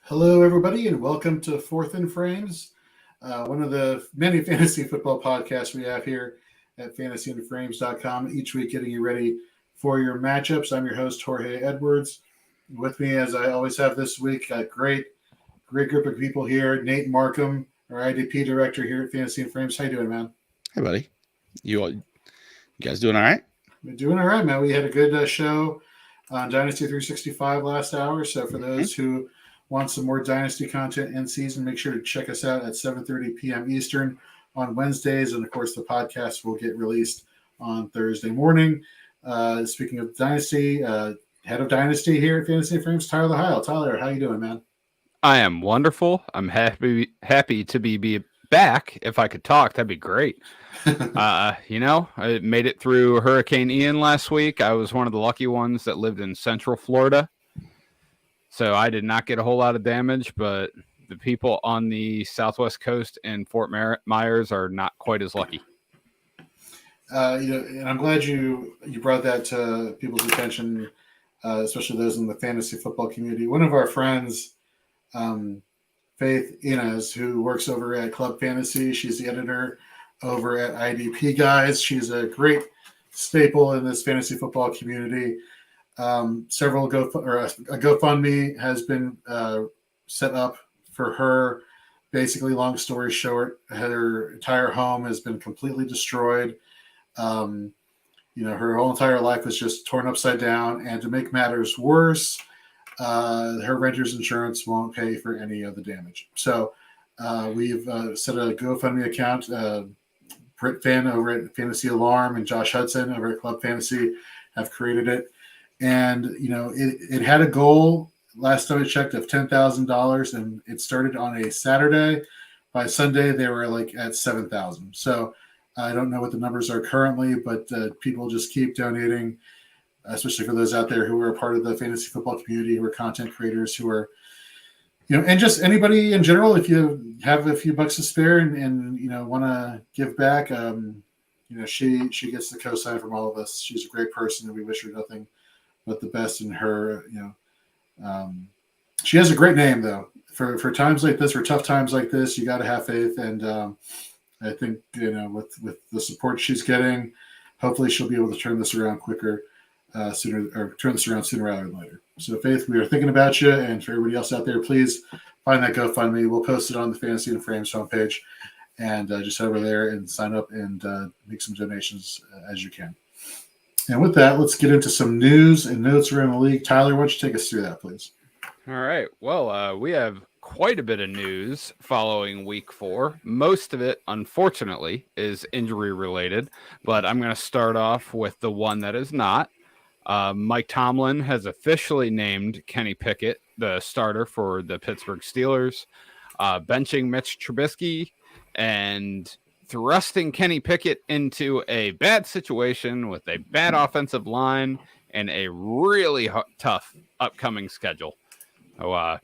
Hello, everybody, and welcome to Fourth and Frames, one of the many fantasy football podcasts we have here at fantasyandframes.com. Each week, getting you ready for your matchups. I'm your host, Jorge Edwards. With me, as I always have this week, a great group of people here. Nate Markham, our IDP director here at Fantasy and Frames. How you doing, man? Hey, buddy. You guys doing all right? We're doing all right, man. We had a good show on Dynasty 365 last hour. So for those who want some more Dynasty content in season, make sure to check us out at 7:30 p.m. Eastern on Wednesdays. And, of course, the podcast will get released on Thursday morning. Speaking of Dynasty, head of Dynasty here at Fantasy Frames, Tyler Heil. Tyler, how you doing, man? I am wonderful. I'm happy to be back. If I could talk, that'd be great. I made it through Hurricane Ian last week. I was one of the lucky ones that lived in Central Florida. So I did not get a whole lot of damage, but the people on the Southwest coast and Fort Myers are not quite as lucky. And I'm glad you brought that to people's attention, especially those in the fantasy football community. One of our friends, Faith Inez, who works over at Club Fantasy, she's the editor over at IDP Guys. She's a great staple in this fantasy football community. A GoFundMe has been set up for her. Basically, long story short, her entire home has been completely destroyed. Her whole entire life was just torn upside down. And to make matters worse, her renter's insurance won't pay for any of the damage. So we've set a GoFundMe account. Britt Finn over at Fantasy Alarm and Josh Hudson over at Club Fantasy have created it. And, it had a goal last time I checked of $10,000, and it started on a Saturday. By Sunday, they were like at 7,000. So I don't know what the numbers are currently, but people just keep donating, especially for those out there who are a part of the fantasy football community, who are content creators, who are, and just anybody in general. If you have a few bucks to spare and want to give back, she gets the cosign from all of us. She's a great person, and we wish her nothing but the best in her. She has a great name, though. For times like this, for tough times like this, you got to have faith. And I think with the support she's getting, hopefully she'll be able to turn this around quicker, sooner rather than later. So, Faith, we are thinking about you, and for everybody else out there, please find that GoFundMe. We'll post it on the Fantasy and Frames homepage, and just head over there and sign up and make some donations as you can. And with that, let's get into some news and notes around the league. Tyler, why don't you take us through that, please? All right. Well, we have quite a bit of news following week 4. Most of it, unfortunately, is injury related, but I'm going to start off with the one that is not. Mike Tomlin has officially named Kenny Pickett the starter for the Pittsburgh Steelers, benching Mitch Trubisky and thrusting Kenny Pickett into a bad situation with a bad offensive line and a really tough upcoming schedule. So,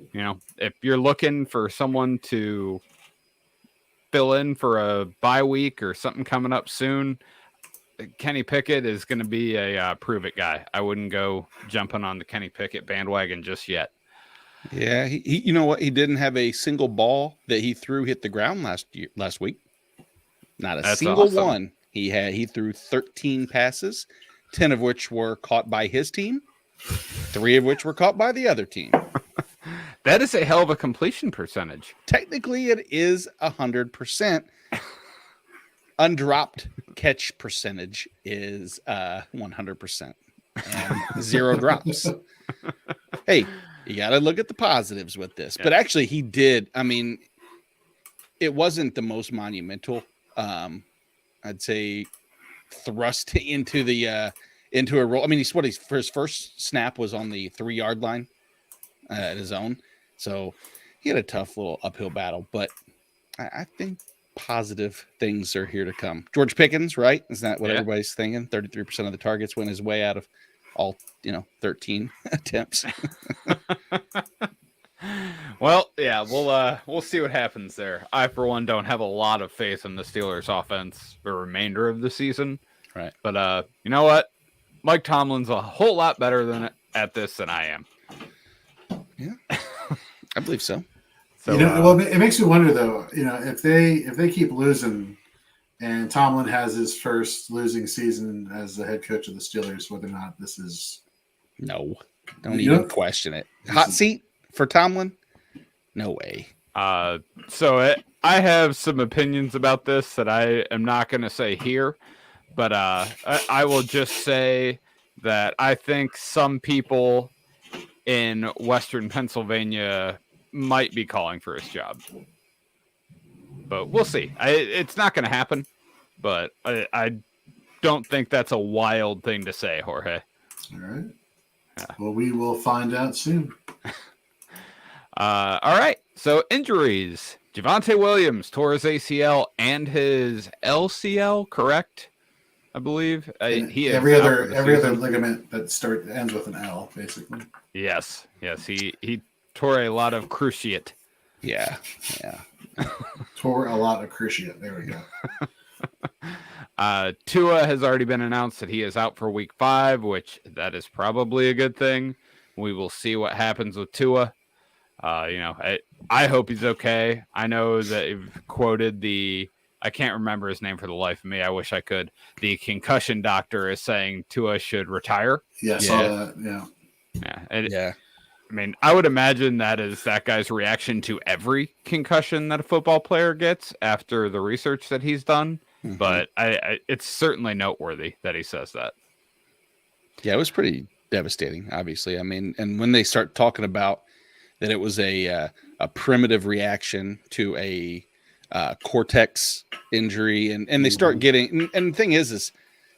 if you're looking for someone to fill in for a bye week or something coming up soon, Kenny Pickett is going to be a prove it guy. I wouldn't go jumping on the Kenny Pickett bandwagon just yet. Yeah, he you know what? He didn't have a single ball that he threw hit the ground last week. Not a single one. He threw 13 passes, 10 of which were caught by his team, 3 of which were caught by the other team. That is a hell of a completion percentage. Technically, it is 100%. Undropped catch percentage is 100%. And 0 drops. Hey, you got to look at the positives with this. Yeah. But actually, he did. I mean, it wasn't the most monumental. I'd say thrust into a roll. I mean, his first snap was on the 3-yard line at his own. So he had a tough little uphill battle, but I think positive things are here to come. George Pickens, right? Isn't that what everybody's thinking? 33% of the targets went his way out of all, 13 attempts. Well, yeah, we'll see what happens there. I, for one, don't have a lot of faith in the Steelers' offense the remainder of the season. Right. But you know what? Mike Tomlin's a whole lot better at this than I am. Yeah. I believe so. So well, it makes me wonder though. If they keep losing, and Tomlin has his first losing season as the head coach of the Steelers, whether or not this is No, don't You even know- question it. Hot seat for Tomlin? No way. I have some opinions about this that I am not going to say here, but I will just say that I think some people in Western Pennsylvania might be calling for his job. But we'll see. It's not going to happen, but I don't think that's a wild thing to say, Jorge. all right. Yeah. Well, we will find out soon. All right. So injuries. Javonte Williams tore his ACL and his LCL, correct? I believe. He is every out other for the every other season. ligament that ends with an L, basically. Yes. He tore a lot of cruciate. Yeah. Tore a lot of cruciate. There we go. Tua has already been announced that he is out for week 5, which that is probably a good thing. We will see what happens with Tua. I hope he's okay. I know that you've quoted I can't remember his name for the life of me. I wish I could. The concussion doctor is saying Tua should retire. Yeah, I saw that. Yeah. Yeah. I mean, I would imagine that is that guy's reaction to every concussion that a football player gets after the research that he's done. Mhm. But it's certainly noteworthy that he says that. Yeah, it was pretty devastating, obviously. I mean, and when they start talking about that it was a primitive reaction to a cortex injury, and they start getting, and the thing is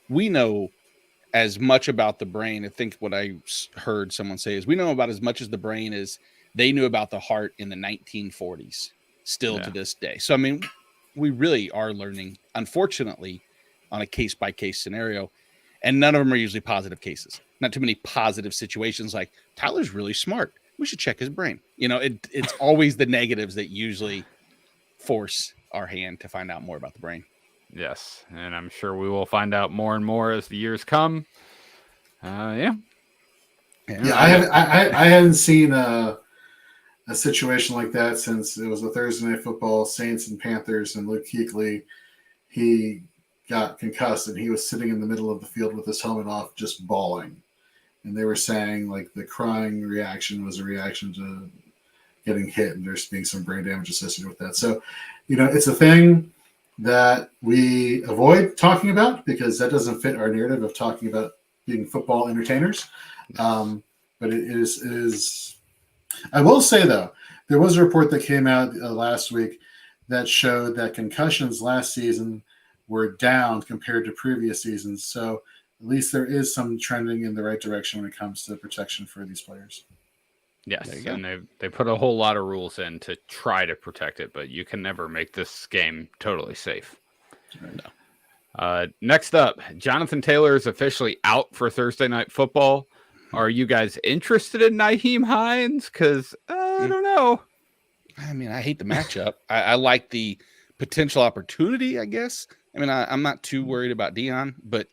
we know as much about the brain. I think what I heard someone say is we know about as much as the brain as they knew about the heart in the 1940s, still to this day. So, I mean, we really are learning, unfortunately, on a case-by-case scenario, and none of them are usually positive cases. Not too many positive situations like Tyler's really smart. We should check his brain. It's always the negatives that usually force our hand to find out more about the brain. Yes, and I'm sure we will find out more and more as the years come. Yeah, I hadn't seen a situation like that since it was a Thursday Night Football, Saints and Panthers, and Luke Kuechly, he got concussed and he was sitting in the middle of the field with his helmet off, just bawling. And they were saying like the crying reaction was a reaction to getting hit, and there's being some brain damage associated with that. So, it's a thing that we avoid talking about because that doesn't fit our narrative of talking about being football entertainers. But it is. I will say though, there was a report that came out last week that showed that concussions last season were down compared to previous seasons. So at least there is some trending in the right direction when it comes to protection for these players. Yes, and they put a whole lot of rules in to try to protect it, but you can never make this game totally safe. No. Next up, Jonathan Taylor is officially out for Thursday Night Football. Are you guys interested in Nyheim Hines? Because I don't know. I mean, I hate the matchup. I like the potential opportunity, I guess. I mean, I'm not too worried about Dion, but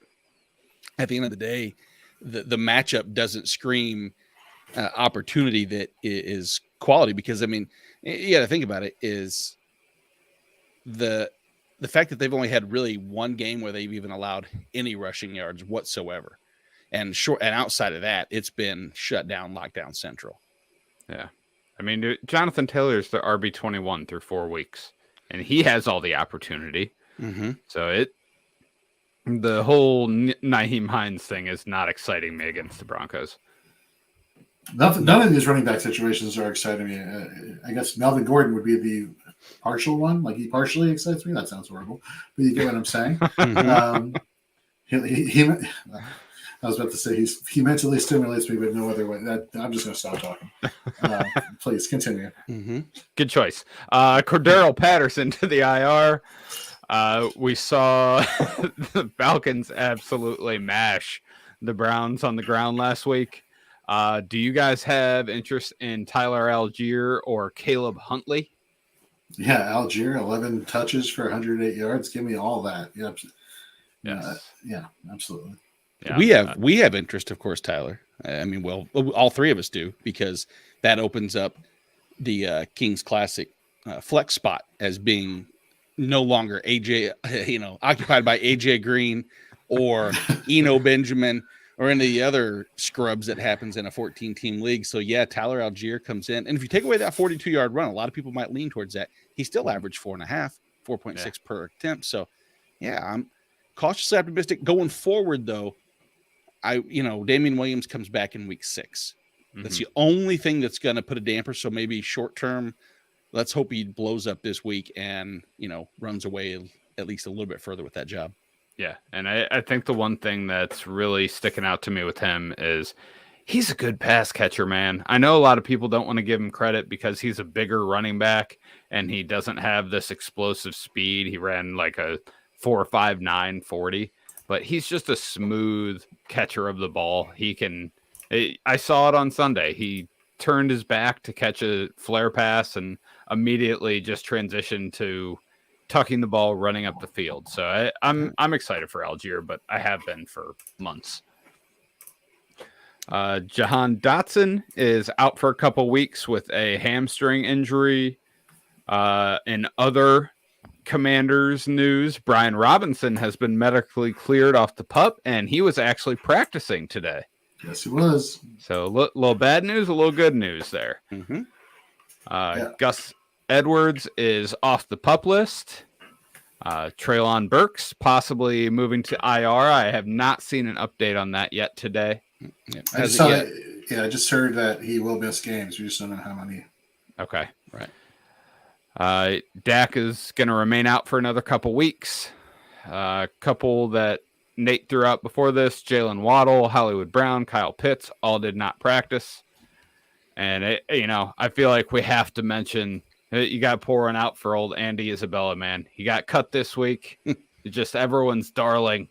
at the end of the day, the matchup doesn't scream opportunity that is quality, because I mean, you got to think about it, is the fact that they've only had really one game where they've even allowed any rushing yards whatsoever, and outside of that, it's been shut down, lockdown central. Yeah, I mean, Jonathan Taylor's the RB21 through 4 weeks, and he has all the opportunity. Mm-hmm. So the whole Nyheim Hines thing is not exciting me against the Broncos. None of these running back situations are exciting me. I guess Melvin Gordon would be the partial one. Like, he partially excites me. That sounds horrible, but you get what I'm saying. Mm-hmm. I was about to say he mentally stimulates me, but no other way. I'm just going to stop talking. Please continue. Mm-hmm. Good choice. Cordero Patterson to the IR. We saw the Falcons absolutely mash the Browns on the ground last week. Do you guys have interest in Tyler Algier or Caleb Huntley? Yeah, Algier, 11 touches for 108 yards. Give me all that. Yep. Yes. Yeah, absolutely. Yeah, We have interest, of course, Tyler. I mean, well, all three of us do, because that opens up the Kings Classic flex spot as being no longer AJ, occupied by AJ Green or Eno Benjamin or any of the other scrubs that happens in a 14-team league. So yeah, Tyler Algier comes in, and if you take away that 42-yard run, a lot of people might lean towards that. He still averaged 4.6 per attempt. So yeah, I'm cautiously optimistic going forward. Though, Damian Williams comes back in week 6. That's the only thing that's going to put a damper. So maybe short term, let's hope he blows up this week and, runs away at least a little bit further with that job. Yeah. And I think the one thing that's really sticking out to me with him is he's a good pass catcher, man. I know a lot of people don't want to give him credit because he's a bigger running back and he doesn't have this explosive speed. He ran like a 4.59 40, but he's just a smooth catcher of the ball. I saw it on Sunday. He turned his back to catch a flare pass and immediately just transitioned to tucking the ball, running up the field. So I'm excited for Algier, but I have been for months. Jahan Dotson is out for a couple weeks with a hamstring injury. In other Commanders news, Brian Robinson has been medically cleared off the PUP, and he was actually practicing today. Yes, he was. So a little bad news, a little good news there. Gus Edwards is off the PUP list. Treylon Burks possibly moving to IR. I have not seen an update on that yet today. Yeah. I just heard that he will miss games. We just don't know how many. Okay. Right. Dak is going to remain out for another couple weeks. Couple that Nate threw out before this, Jalen Waddle, Hollywood Brown, Kyle Pitts, all did not practice. And, I feel like we have to mention, you got to pour one out for old Andy Isabella, man. He got cut this week. Just everyone's darling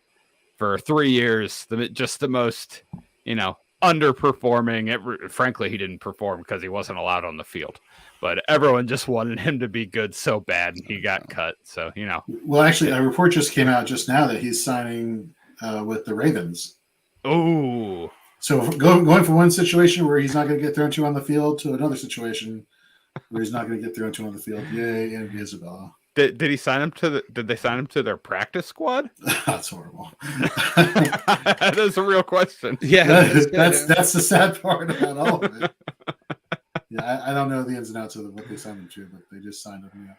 for 3 years. Just the most, underperforming. Frankly, he didn't perform because he wasn't allowed on the field. But everyone just wanted him to be good so bad, and he got cut. So, Well, actually, a report just came out just now that he's signing with the Ravens. Oh. So going from one situation where he's not going to get thrown to on the field to another situation where he's not going to get thrown to on the field. Yay, Andy Isabella. Did he sign him did they sign him to their practice squad? That's horrible. That is a real question. Yeah, that's the sad part about all of it. Yeah, I don't know the ins and outs of what they signed him to, but they just signed him.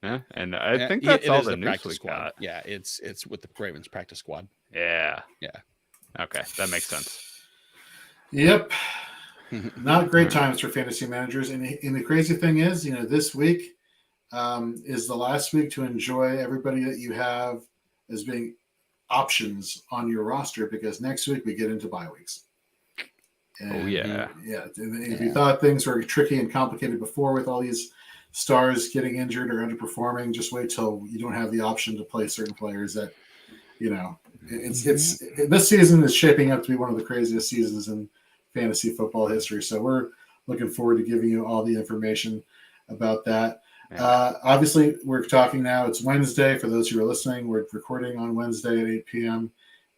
Yeah, and I think that's all the news practice we squad. got. Yeah, it's with the Ravens practice squad. Yeah. Yeah. Okay, that makes sense. Yep. Not great times for fantasy managers. And the crazy thing is, this week is the last week to enjoy everybody that you have as being options on your roster, because next week we get into bye weeks. And, yeah. If you thought things were tricky and complicated before with all these stars getting injured or underperforming, just wait till you don't have the option to play certain players that, this season is shaping up to be one of the craziest seasons in fantasy football history. So we're looking forward to giving you all the information about that. Obviously, we're talking now. It's Wednesday. For those who are listening, we're recording on Wednesday at 8 p.m.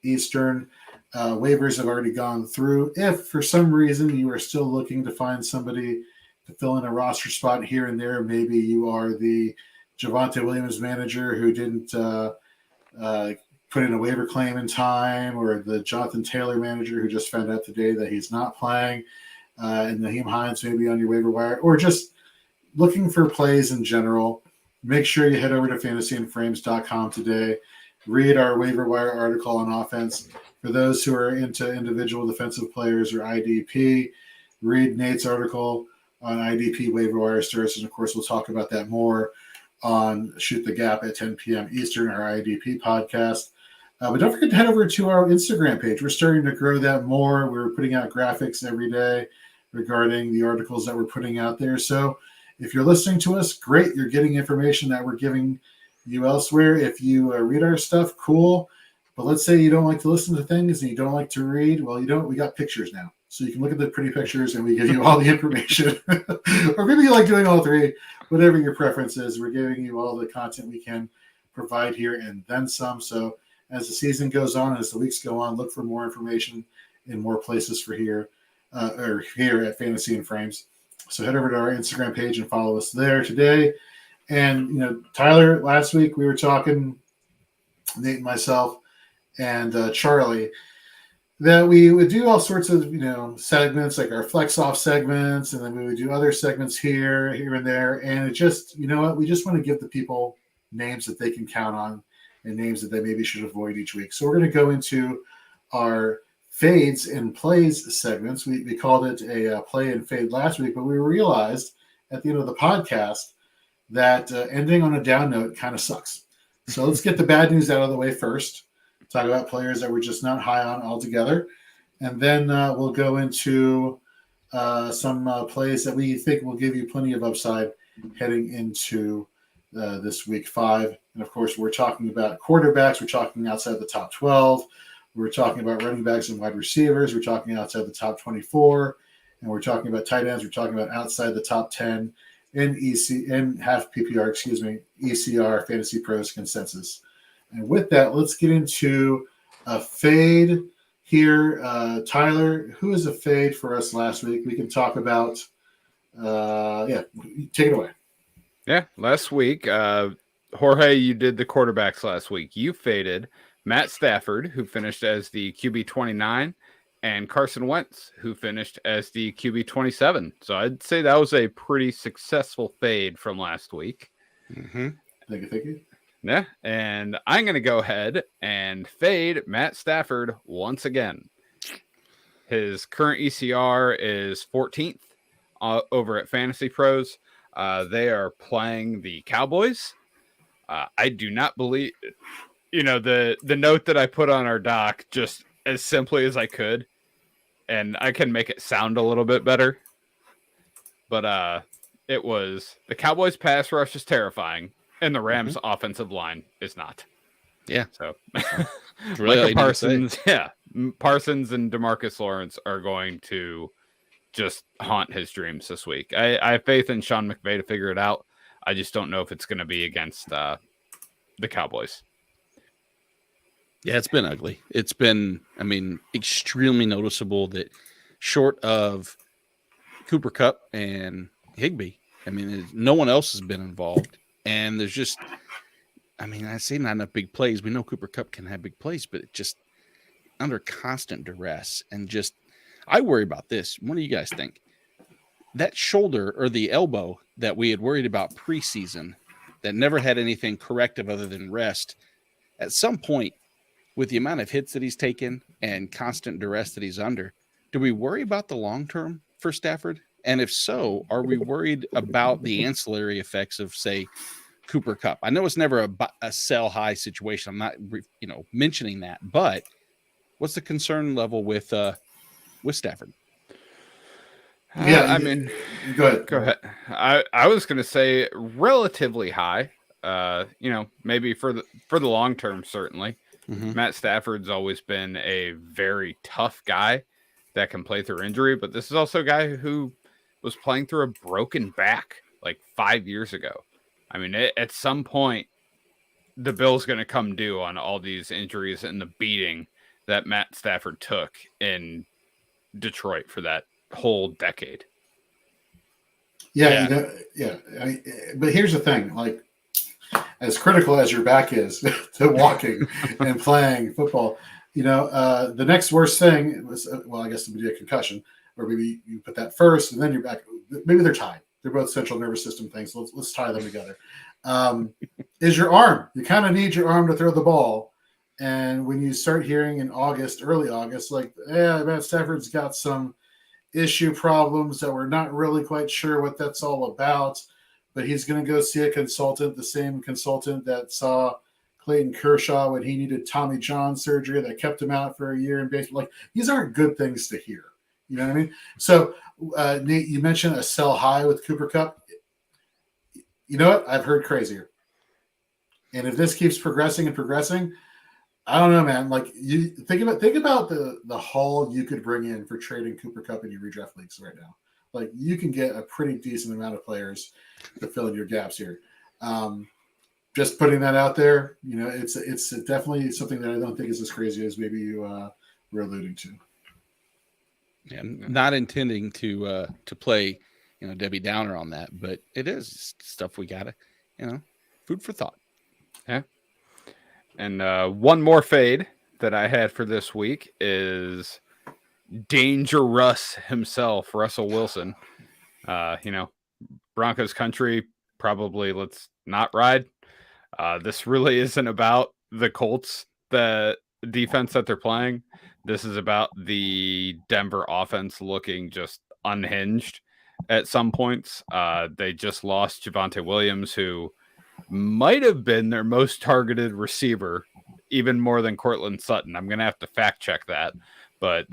Eastern. Waivers have already gone through. If for some reason you are still looking to find somebody to fill in a roster spot here and there, maybe you are the Javonte Williams manager who didn't put in a waiver claim in time, or the Jonathan Taylor manager who just found out today that he's not playing, and Naheem Hines may be on your waiver wire, or just looking for plays in general, make sure you head over to fantasyandframes.com today. Read our waiver wire article on offense. For those who are into individual defensive players or IDP, read Nate's article on IDP waiver wire starts. And of course, we'll talk about that more on Shoot the Gap at 10 p.m. Eastern, our IDP podcast. But don't forget to head over to our Instagram page. We're starting to grow that more. We're putting out graphics every day regarding the articles that we're putting out there. So if you're listening to us, great. You're getting information that we're giving you elsewhere. If you read our stuff, cool. But let's say you don't like to listen to things and you don't like to read. Well, we got pictures now. So you can look at the pretty pictures and we give you all the information. Or maybe you like doing all three. Whatever your preference is, we're giving you all the content we can provide here and then some. So as the season goes on, as the weeks go on, look for more information in more places for here at Fantasy and Frames. So head over to our Instagram page and follow us there today. And, Tyler, last week we were talking, Nate and myself and Charlie, that we would do all sorts of, segments like our flex off segments. And then we would do other segments here and there. And it just, we just want to give the people names that they can count on and names that they maybe should avoid each week. So we're going to go into our fades and plays segments. We called it a play and fade last week, but we realized at the end of the podcast that ending on a down note kind of sucks. So let's get the bad news out of the way first. Talk about players that we're just not high on altogether. And then we'll go into some plays that we think will give you plenty of upside heading into this week 5. And of course, we're talking about quarterbacks. We're talking outside the top 12. We're talking about running backs and wide receivers. We're talking outside the top 24. And we're talking about tight ends. We're talking about outside the top 10 in half PPR, ECR, Fantasy Pros consensus. And with that, let's get into a fade here. Tyler, who is a fade for us last week? We can talk about, take it away. Yeah, last week, Jorge, you did the quarterbacks last week. You faded Matt Stafford, who finished as the QB 29, and Carson Wentz, who finished as the QB 27. So I'd say that was a pretty successful fade from last week. Mm-hmm. Thank you. Yeah, and I'm going to go ahead and fade Matt Stafford once again. His current ECR is 14th over at Fantasy Pros. They are playing the Cowboys. I do not believe, the note that I put on our doc just as simply as I could, and I can make it sound a little bit better. But it was the Cowboys pass rush is terrifying, and the Rams offensive line is not. Yeah. So really Parsons, Parsons and DeMarcus Lawrence are going to just haunt his dreams this week. I have faith in Sean McVay to figure it out. I just don't know if it's going to be against the Cowboys. Yeah, it's been ugly. It's been, extremely noticeable that short of Cooper Kupp and Higbee, no one else has been involved. And there's just, I say not enough big plays. We know Cooper Kupp can have big plays, but it just under constant duress and just, I worry about this. What do you guys think? That shoulder or the elbow that we had worried about preseason that never had anything corrective other than rest, at some point, with the amount of hits that he's taken and constant duress that he's under, do we worry about the long term for Stafford? And if so, are we worried about the ancillary effects of, say, Cooper Kupp? I know it's never a sell high situation. I'm not, mentioning that, but what's the concern level with Stafford? Yeah, go ahead. I was going to say relatively high. Maybe for the long term, certainly. Mm-hmm. Matt Stafford's always been a very tough guy that can play through injury, but this is also a guy who was playing through a broken back like 5 years ago. At some point, the bill's going to come due on all these injuries and the beating that Matt Stafford took in Detroit for that whole decade. Yeah. But here's the thing, like, as critical as your back is to walking and playing football, the next worst thing was, I guess it would be a concussion, or maybe you put that first and then you're back. Maybe they're tied. They're both central nervous system things. So let's tie them together. Is your arm. You kind of need your arm to throw the ball. And when you start hearing in early August, like, Matt Stafford's got some issue problems that we're not really quite sure what that's all about, but he's going to go see a consultant, the same consultant that saw Clayton Kershaw when he needed Tommy John surgery that kept him out for a year in baseball. Like, these aren't good things to hear. You know what I mean? So, Nate, you mentioned a sell high with Cooper Kupp. You know what? I've heard crazier. And if this keeps progressing, I don't know, man. Like, you think about the haul you could bring in for trading Cooper Kupp in your redraft leagues right now. Like, you can get a pretty decent amount of players to fill in your gaps here. Just putting that out there, it's definitely something that I don't think is as crazy as maybe you were alluding to. Yeah, not intending to play Debbie Downer on that, but it is stuff we gotta, food for thought. Yeah. And one more fade that I had for this week is Danger Russ himself, Russell Wilson. Broncos country, probably let's not ride. This really isn't about the Colts, the defense that they're playing. This is about the Denver offense looking just unhinged at some points. They just lost Javonte Williams, who might have been their most targeted receiver, even more than Cortland Sutton. I'm going to have to fact check that. But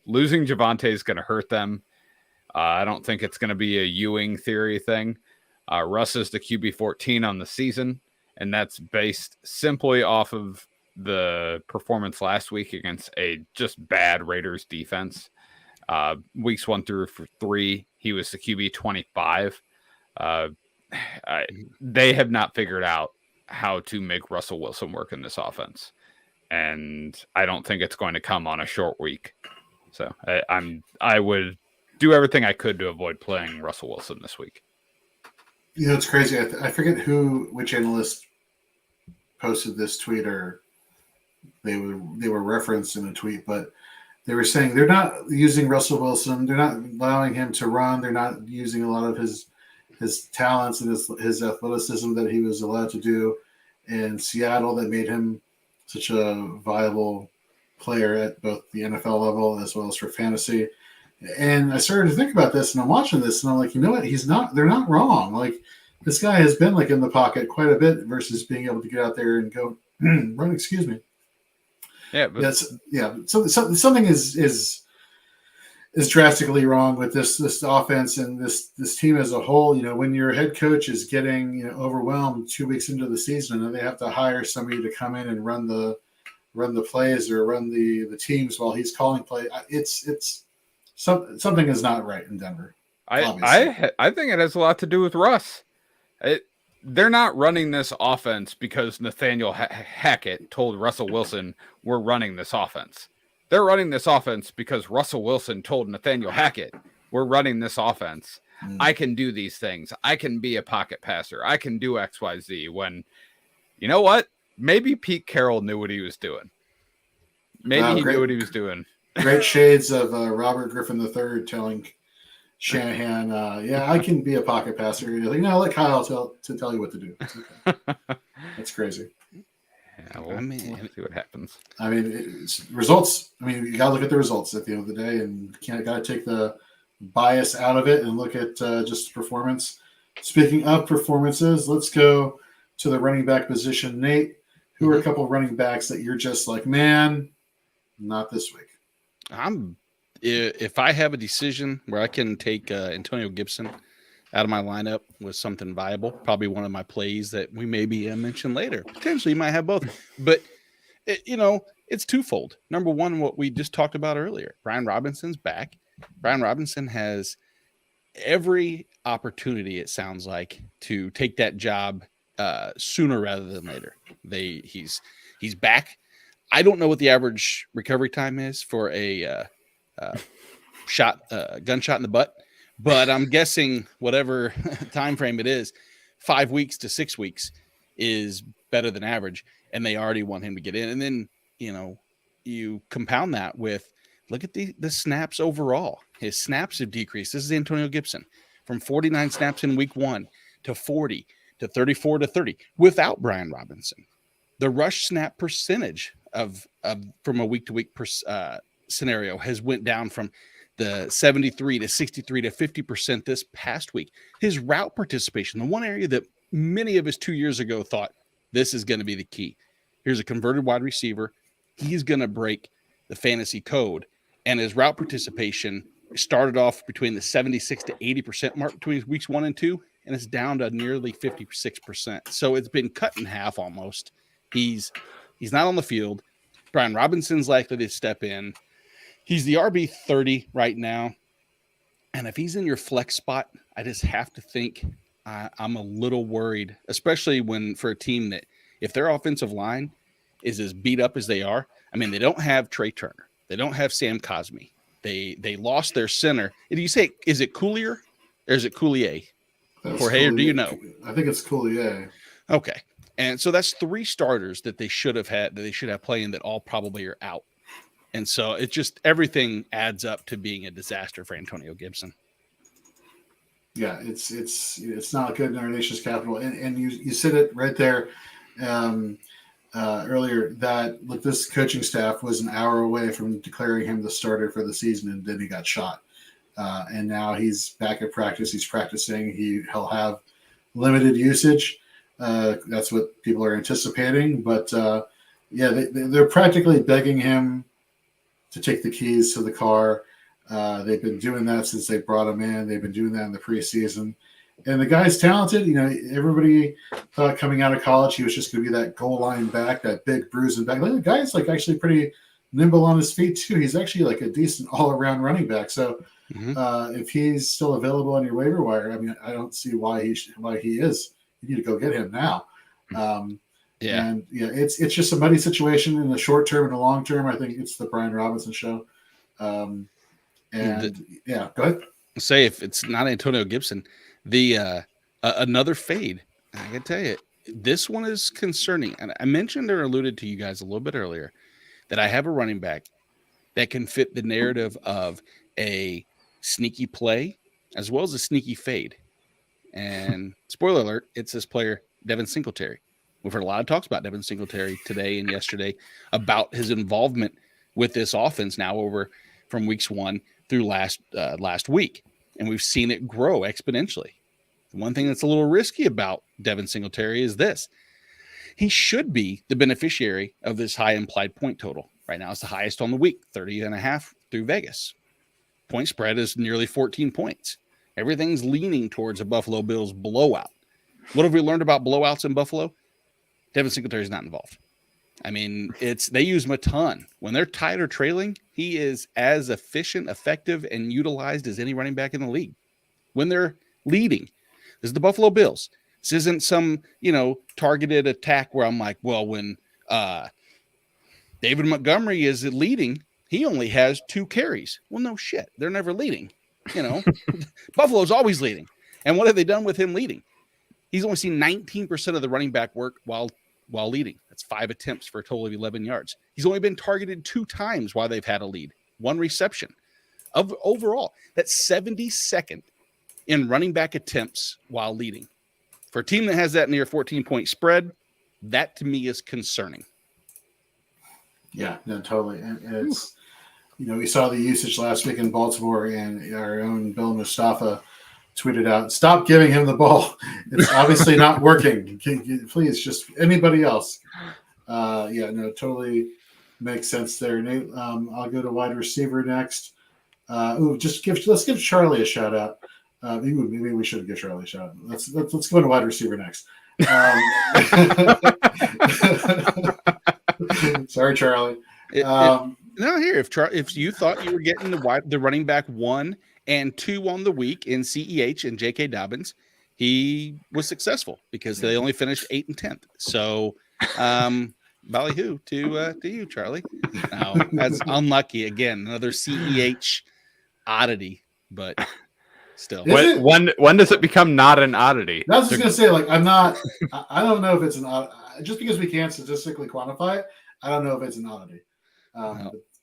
losing Javonte is going to hurt them. I don't think it's going to be a Ewing theory thing. Russ is the QB 14 on the season, and that's based simply off of the performance last week against a just bad Raiders defense. Weeks 1 through 3, he was the QB 25. They have not figured out how to make Russell Wilson work in this offense, and I don't think it's going to come on a short week. So I would do everything I could to avoid playing Russell Wilson this week. It's crazy. I forget which analyst posted this tweet, or they were referenced in a tweet, but they were saying they're not using Russell Wilson. They're not allowing him to run. They're not using a lot of his talents and his athleticism that he was allowed to do in Seattle that made him such a viable player at both the NFL level as well as for fantasy. And I started to think about this, and I'm watching this, and I'm like, you know what? They're not wrong. Like, this guy has been in the pocket quite a bit versus being able to get out there and go run. Excuse me. Yeah, but So something is drastically wrong with this offense and this team as a whole. When your head coach is getting overwhelmed 2 weeks into the season, and they have to hire somebody to come in and run the plays or run the teams while he's calling play, it's something is not right in Denver. I think it has a lot to do with Russ. They're not running this offense because Nathaniel Hackett told Russell Wilson, we're running this offense. They're running this offense because Russell Wilson told Nathaniel Hackett, we're running this offense. I can do these things. I can be a pocket passer. I can do X, Y, Z. When, you know what? Maybe Pete Carroll knew what he was doing. Maybe he knew what he was doing. Great shades of Robert Griffin III telling Shanahan, I can be a pocket passer. You're like, no, let Kyle tell you what to do. Okay. That's crazy. Yeah, we'll see what happens. It's results. You got to look at the results at the end of the day, and got to take the bias out of it and look at just performance. Speaking of performances, let's go to the running back position. Nate, who are a couple of running backs that you're just like, man, not this week? If I have a decision where I can take Antonio Gibson out of my lineup with something viable, probably one of my plays that we maybe mention later. Potentially, you might have both, but it's twofold. Number one, what we just talked about earlier, Brian Robinson's back. Brian Robinson has every opportunity, it sounds like, to take that job sooner rather than later. He's back. I don't know what the average recovery time is for a gunshot in the butt, but I'm guessing whatever time frame it is, 5 weeks to 6 weeks is better than average, and they already want him to get in. And then you compound that with, look at the snaps overall. His snaps have decreased. This is Antonio Gibson, from 49 snaps in week 1 to 40 to 34 to 30 without Brian Robinson. The rush snap percentage of from a week to week scenario has went down from the 73 to 63 to 50% this past week. His route participation, the one area that many of us 2 years ago thought this is going to be the key. Here's a converted wide receiver. He's going to break the fantasy code. And his route participation started off between the 76 to 80% mark between weeks 1 and 2, and it's down to nearly 56%. So it's been cut in half almost. He's not on the field. Brian Robinson's likely to step in. He's the RB 30 right now. And if he's in your flex spot, I just have to think I'm a little worried, especially for a team that, if their offensive line is as beat up as they are, they don't have Trey Turner. They don't have Sam Cosmi. They lost their center. And you say, is it Coulier Or is it Coulier? That's Jorge, or do you know? I think it's Coulier. Okay. And so that's 3 starters that they should have had, that they should have playing, that all probably are out. And so it just, everything adds up to being a disaster for Antonio Gibson. Yeah, it's not good in our nation's capital. And you said it right there earlier that look, this coaching staff was an hour away from declaring him the starter for the season, and then he got shot. And now he's back at practice. He's practicing. He'll have limited usage. That's what people are anticipating. But they're practically begging him to take the keys to the car. They've been doing that since they brought him in. They've been doing that in the preseason. And the guy's talented. You know, everybody thought coming out of college he was just going to be that goal line back, that big bruising back. The guy's like actually pretty nimble on his feet too. He's actually like a decent all-around running back. So if he's still available on your waiver wire, I mean, I don't see why he is. You need to go get him now. And it's just a muddy situation in the short term and the long term. I think it's the Brian Robinson show. Go ahead. Say if it's not Antonio Gibson, the another fade. I can tell you, this one is concerning. And I mentioned or alluded to you guys a little bit earlier that I have a running back that can fit the narrative of a sneaky play as well as a sneaky fade. And spoiler alert, it's this player, Devin Singletary. We've heard a lot of talks about Devin Singletary today and yesterday about his involvement with this offense now over from weeks 1 through last week. And we've seen it grow exponentially. One thing that's a little risky about Devin Singletary is this. He should be the beneficiary of this high implied point total. Right now it's the highest on the week, 30.5 through Vegas. Point spread is nearly 14 points. Everything's leaning towards a Buffalo Bills blowout. What have we learned about blowouts in Buffalo? Devin Singletary is not involved. I mean, they use him a ton. When they're tied or trailing, he is as efficient, effective, and utilized as any running back in the league. When they're leading, this is the Buffalo Bills. This isn't some, targeted attack where I'm like, well, when David Montgomery is leading, he only has 2 carries. Well, no shit. They're never leading. Buffalo's always leading. And what have they done with him leading? He's only seen 19% of the running back work while leading. That's 5 attempts for a total of 11 yards. He's only been targeted 2 times while they've had a lead. 1 reception. Overall, that's 72nd in running back attempts while leading. For a team that has that near 14-point spread, that to me is concerning. Yeah, no, totally. And it's, we saw the usage last week in Baltimore, and our own Bill Mustafa tweeted out, "Stop giving him the ball. It's obviously not working. Please, just anybody else." Totally makes sense there. Nate, I'll go to wide receiver next. Let's give Charlie a shout out. Maybe we should give Charlie a shout out. Let's go to wide receiver next. Sorry, Charlie. If you thought you were getting the running back 1 and 2 on the week in CEH and J.K. Dobbins, he was successful because they only finished 8th and 10th. So, ballyhoo to you, Charlie. Now, that's unlucky. Again, another CEH oddity, but still. When does it become not an oddity? I was just going to say, I don't know if it's an oddity. Just because we can't statistically quantify it, I don't know if it's an oddity.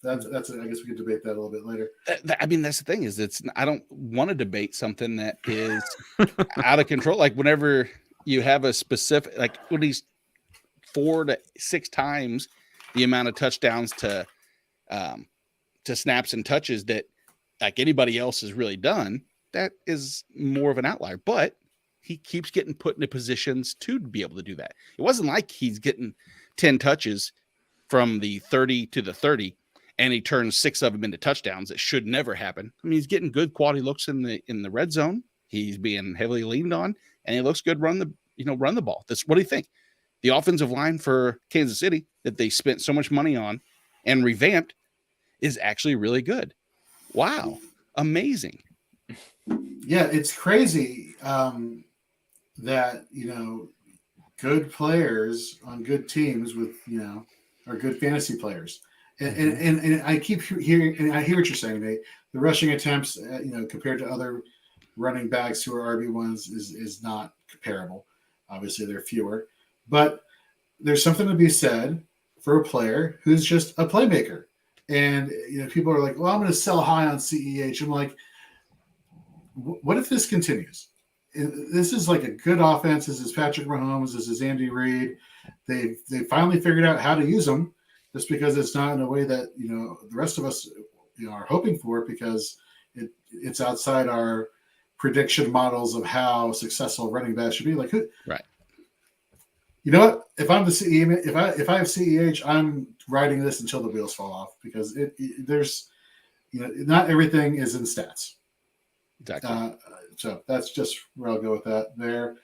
That's I guess we could debate that a little bit later. That's the thing is I don't want to debate something that is out of control. Like whenever you have a specific, like when he's 4 to 6 times the amount of touchdowns to snaps and touches that like anybody else has really done, that is more of an outlier. But he keeps getting put into positions to be able to do that. It wasn't like he's getting 10 touches from the 30 to the 30 and he turns 6 of them into touchdowns. It should never happen. I mean, he's getting good quality looks in the red zone. He's being heavily leaned on, and he looks good run the ball. What do you think? The offensive line for Kansas City that they spent so much money on and revamped is actually really good. Wow. Amazing. Yeah, it's crazy that, good players on good teams with, are good fantasy players. And I keep hearing, and I hear what you're saying, Nate. The rushing attempts, compared to other running backs who are RB1s is not comparable. Obviously, they're fewer, but there's something to be said for a player who's just a playmaker. And people are like, "Well, I'm going to sell high on CEH." I'm like, what if this continues? This is like a good offense. This is Patrick Mahomes. This is Andy Reid. They finally figured out how to use them, just because it's not in a way that the rest of us are hoping for, because it's outside our prediction models of how successful running backs should be. Like, right? You know what? If I'm the CEH, if I have CEH, I'm riding this until the wheels fall off, because there's not everything is in stats. Exactly. So that's just where I'll go with that there.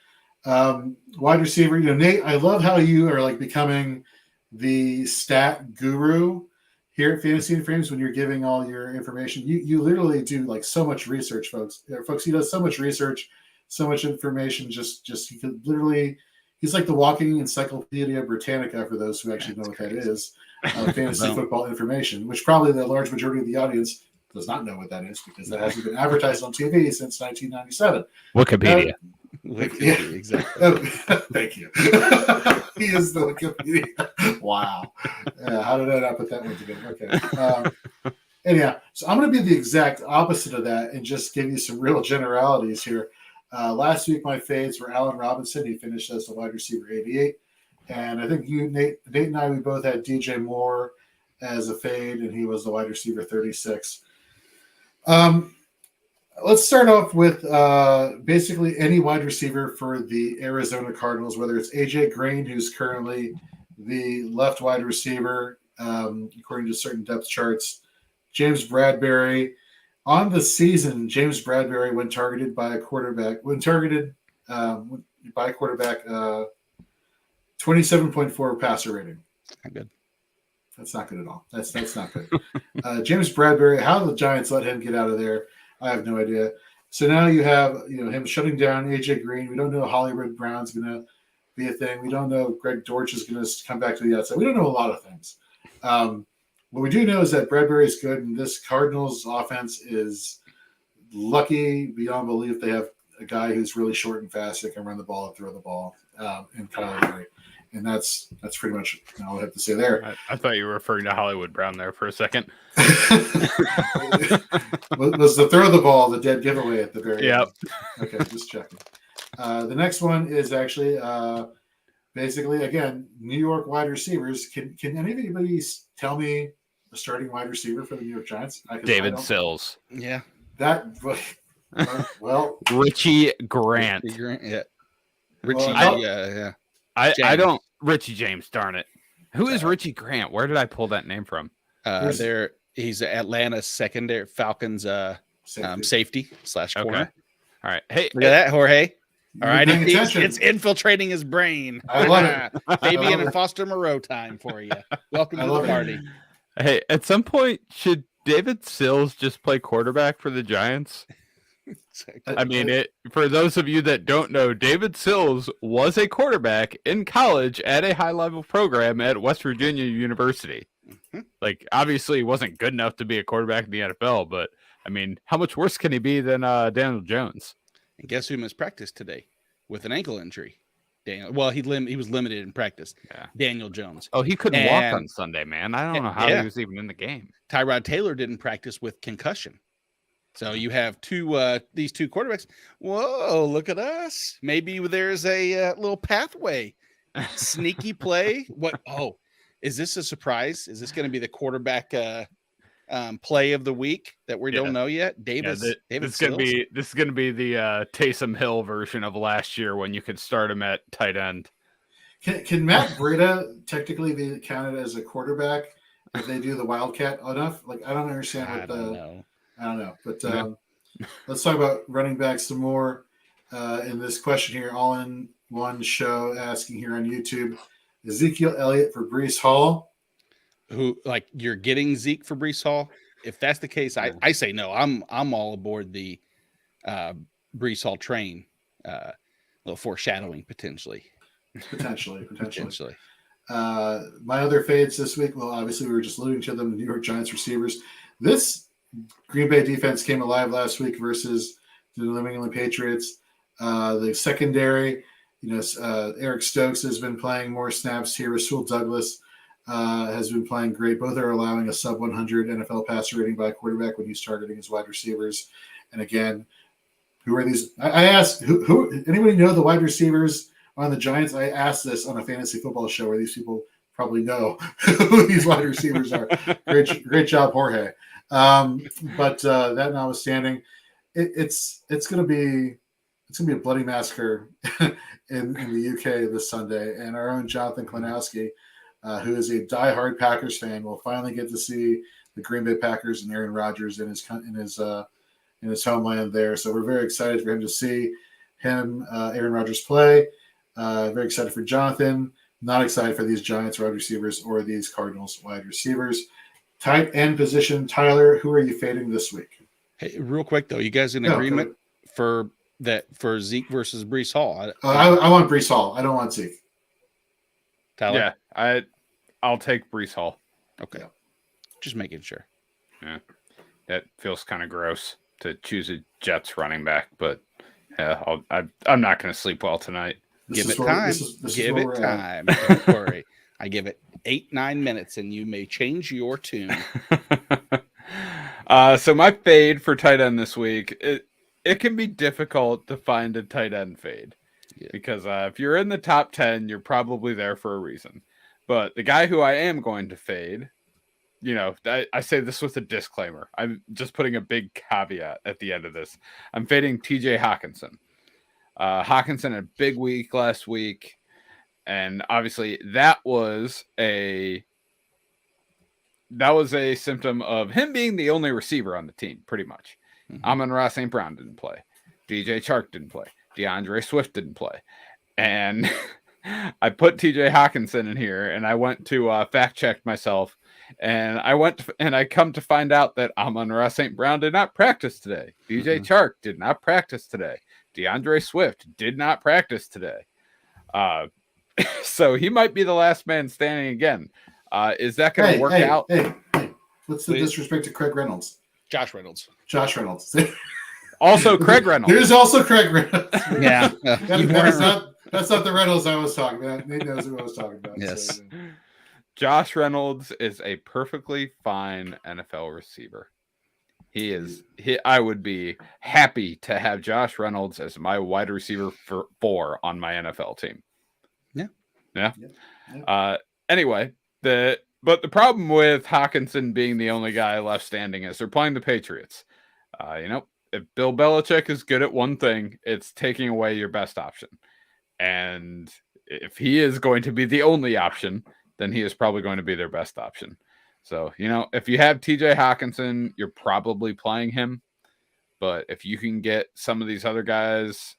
Wide receiver, Nate, I love how you are like becoming the stat guru here at Fantasy and Frames when you're giving all your information. You literally do like so much research, folks. He does so much research, so much information. Just he could literally, he's like the walking Encyclopedia Britannica for those who actually know what that is. Fantasy football information, which probably the large majority of the audience does not know what that is, because that hasn't been advertised on TV since 1997. Wikipedia. Wikipedia, exactly. Thank you. He is the Wikipedia. Wow. How did I not put that one together? Okay. Anyhow, so I'm going to be the exact opposite of that and just give you some real generalities here. Last week, my fades were Allen Robinson. He finished as the wide receiver 88. And I think Nate and I, we both had DJ Moore as a fade, and he was the wide receiver 36. Let's start off with basically any wide receiver for the Arizona Cardinals, whether it's AJ Green, who's currently the left wide receiver, according to certain depth charts, James Bradbury. On the season, James Bradbury, when targeted by a quarterback, 27.4 passer rating. Not good. That's not good at all. That's not good. James Bradbury, how the Giants let him get out of there, I have no idea. So now you have him shutting down AJ Green. We don't know Hollywood Brown's going to be a thing. We don't know Greg Dortch is going to come back to the outside. We don't know a lot of things. What we do know is that Bradbury is good, and this Cardinals offense is lucky beyond belief. They have a guy who's really short and fast that can run the ball and throw the ball, and Kyler Murray. And that's pretty much all I have to say there. I thought you were referring to Hollywood Brown there for a second. Was the throw the ball the dead giveaway at the very end? Okay, just checking. The next one is actually basically, again, New York wide receivers. Can anybody tell me the starting wide receiver for the New York Giants? David Sills. Yeah. That well, Richie Grant. Yeah. Richie. Yeah. I don't Richie James, darn it. Who is Richie Grant? Where did I pull that name from? He's Atlanta's secondary Falcons safety / corner. Okay. All right. Hey, look at that, Jorge. All right, attention. It's infiltrating his brain. I love it. Fabian and Foster Moreau time for you. Welcome to the party. Hey, at some point, should David Sills just play quarterback for the Giants? I mean, for those of you that don't know, David Sills was a quarterback in college at a high-level program at West Virginia University. Mm-hmm. Like, obviously, he wasn't good enough to be a quarterback in the NFL, but, I mean, how much worse can he be than Daniel Jones? And guess who missed practice today with an ankle injury? Daniel. Well, he was limited in practice. Yeah. Daniel Jones. Oh, he couldn't walk on Sunday, man. I don't know how he was even in the game. Tyrod Taylor didn't practice with concussion. So you have these two quarterbacks. Whoa, look at us. Maybe there's a little pathway. Sneaky play. What? Oh, is this a surprise? Is this going to be the quarterback play of the week that we don't know yet? David this is going to be the Taysom Hill version of last year when you could start him at tight end. Can Matt Breida technically be counted as a quarterback if they do the Wildcat enough? Like, I don't understand what I don't know. But let's talk about running backs some more in this question here. All in one show asking here on YouTube, Ezekiel Elliott for Breece Hall. Who, like, you're getting Zeke for Breece Hall? If that's the case, I say no. I'm all aboard the Breece Hall train. A little foreshadowing potentially. Potentially. My other fades this week. Well, obviously we were just alluding to them. The New York Giants receivers. This Green Bay defense came alive last week versus to the New England Patriots. The secondary, Eric Stokes has been playing more snaps here. Rasul Douglas has been playing great. Both are allowing a sub 100 NFL passer rating by quarterback when he's targeting his wide receivers. And again, who are these? I asked, who anybody know the wide receivers on the Giants? I asked this on a fantasy football show where these people probably know who these wide receivers are. Great job, Jorge. But that notwithstanding, it's going to be a bloody massacre in the UK this Sunday. And our own Jonathan Klanowski, who is a diehard Packers fan, will finally get to see the Green Bay Packers and Aaron Rodgers in his homeland there. So we're very excited for him to see Aaron Rodgers play. Very excited for Jonathan. Not excited for these Giants wide receivers or these Cardinals wide receivers. Tight end position, Tyler, who are you fading this week? Hey, real quick though, you guys in agreement for Zeke versus Breece Hall? I want Breece Hall. I don't want Zeke. Tyler? Yeah, I'll take Breece Hall. Okay. Yeah. Just making sure. Yeah. That feels kind of gross to choose a Jets running back, but yeah, I'm not going to sleep well tonight. Give it time. Give it time. Don't worry. I give it 8-9 minutes, and you may change your tune. So my fade for tight end this week, it can be difficult to find a tight end fade because if you're in the top 10, you're probably there for a reason. But the guy who I am going to fade, I say this with a disclaimer. I'm just putting a big caveat at the end of this. I'm fading TJ Hawkinson. Hawkinson had a big week last week, and obviously that was a symptom of him being the only receiver on the team, pretty much. Mm-hmm. Amon-Ra St. Brown didn't play. DJ Chark didn't play. DeAndre Swift didn't play. And I put TJ Hawkinson in here, and I went to fact check myself, and I come to find out that Amon-Ra St. Brown did not practice today. DJ Chark did not practice today. DeAndre Swift did not practice today. So he might be the last man standing again. Is that going to work out? Hey, what's the disrespect to Craig Reynolds? Josh Reynolds. Also Craig Reynolds. There's also Craig Reynolds. Yeah. That's not the Reynolds I was talking about. Nate knows who I was talking about. Yes. So, Josh Reynolds is a perfectly fine NFL receiver. I would be happy to have Josh Reynolds as my wide receiver for 4 on my NFL team. Yeah. Anyway, the problem with Hawkinson being the only guy left standing is they're playing the Patriots. If Bill Belichick is good at one thing, it's taking away your best option. And if he is going to be the only option, then he is probably going to be their best option. So, if you have TJ Hawkinson, you're probably playing him. But if you can get some of these other guys,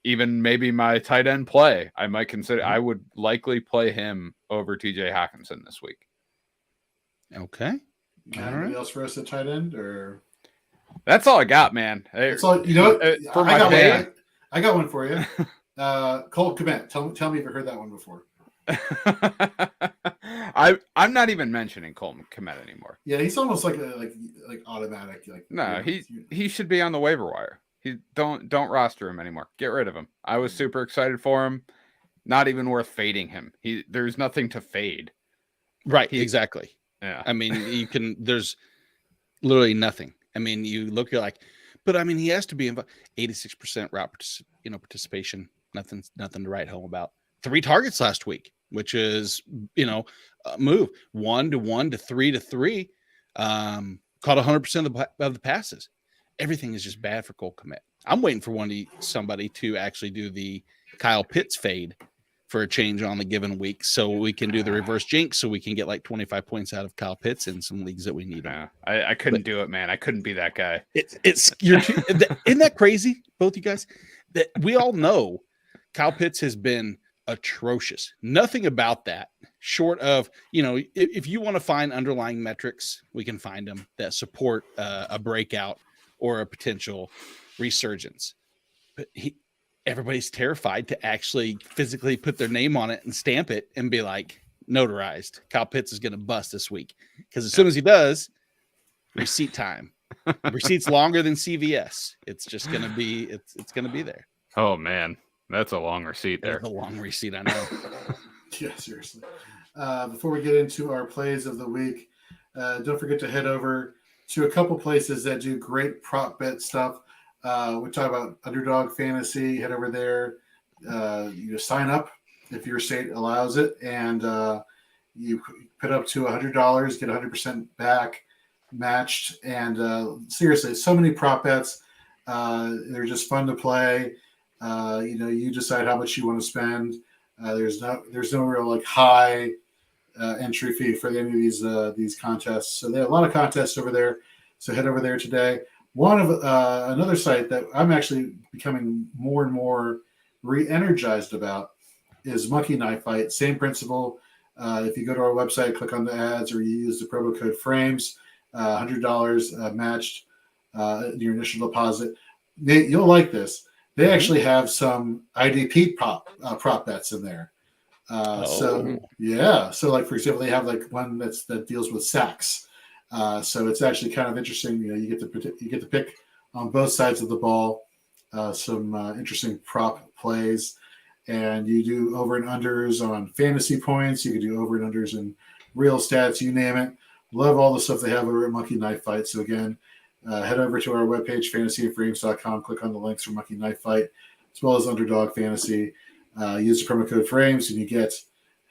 maybe my tight end play, I might consider, I would likely play him over TJ Hawkinson this week. Okay. Anybody else for us at tight end, or? That's all I got, man. That's all, for my fade, I got one for you. Cole Kmet. Tell me if you heard that one before. I'm not even mentioning Coleman Kmet anymore. Yeah, he's almost like automatic. No, he should be on the waiver wire. Don't roster him anymore. Get rid of him. I was super excited for him. Not even worth fading him. There's nothing to fade. Right. Exactly. Yeah. I mean, there's literally nothing. I mean, you look at he has to be involved. 86% route participation. Nothing to write home about. 3 targets last week, which is, a move 1 to 1 to 3 to 3. Caught 100% of the passes. Everything is just bad for Cole Kmet. I'm waiting for somebody to actually do the Kyle Pitts fade for a change on the given week, so we can do the reverse jinx, so we can get like 25 points out of Kyle Pitts in some leagues that we need. Yeah, I couldn't do it, man. I couldn't be that guy. Isn't that crazy, both you guys? That we all know Kyle Pitts has been atrocious. Nothing about that short of, if you want to find underlying metrics, we can find them that support a breakout or a potential resurgence. But everybody's terrified to actually physically put their name on it and stamp it and be like, notarized. Kyle Pitts is going to bust this week. Because as soon as he does, receipt time. Receipt's longer than CVS. It's just gonna be it's gonna be there. Oh man, that's a long receipt there. That's a long receipt, I know. Yeah, seriously. Before we get into our plays of the week, don't forget to head over to a couple places that do great prop bet stuff. We talk about Underdog Fantasy. Head over there. You sign up if your state allows it, and you put up to $100, get 100% back matched. And seriously, so many prop bets. They're just fun to play. You decide how much you want to spend. There's no real like high entry fee for any of these contests. So there are a lot of contests over there. So head over there today. One of another site that I'm actually becoming more and more re-energized about is Monkey Knife Fight. Same principle. If you go to our website, click on the ads, or you use the promo code FRAMES, $100 matched your initial deposit. You'll like this. They actually have some IDP prop bets in there. So like for example, they have like one that deals with sacks. So it's actually kind of interesting. You get to pick on both sides of the ball. Some interesting prop plays, and you do over and unders on fantasy points. You can do over and unders in real stats. You name it. Love all the stuff they have over at Monkey Knife Fight. So again, head over to our webpage, fantasyandframes.com. Click on the links for Monkey Knife Fight, as well as Underdog Fantasy. Use the promo code FRAMES, and you get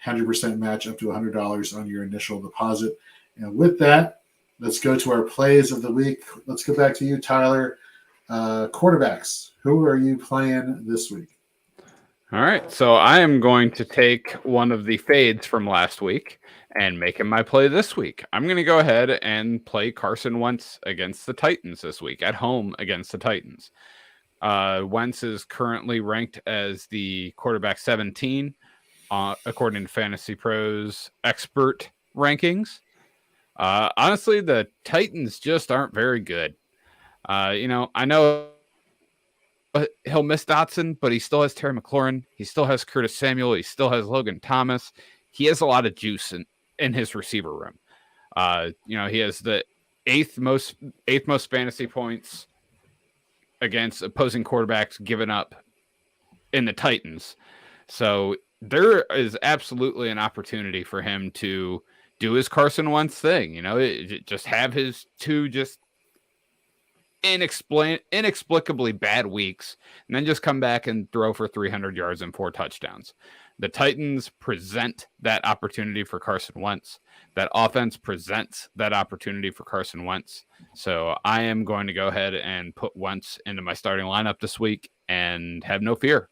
100% match up to $100 on your initial deposit. And with that, let's go to our plays of the week. Let's go back to you, Tyler. Quarterbacks, who are you playing this week? All right, so I am going to take one of the fades from last week and make him my play this week. I'm going to go ahead and play Carson Wentz against the Titans this week, at home against the Titans. Wentz is currently ranked as the quarterback 17, according to Fantasy Pros expert rankings. Honestly, the Titans just aren't very good. I know he'll miss Dotson, but he still has Terry McLaurin. He still has Curtis Samuel. He still has Logan Thomas. He has a lot of juice in his receiver room. He has the eighth most fantasy points against opposing quarterbacks given up in the Titans. So there is absolutely an opportunity for him to do his Carson Wentz thing. Just have his two just inexplicably bad weeks, and then just come back and throw for 300 yards and 4 touchdowns. The Titans present that opportunity for Carson Wentz. That offense presents that opportunity for Carson Wentz. So I am going to go ahead and put Wentz into my starting lineup this week and have no fear.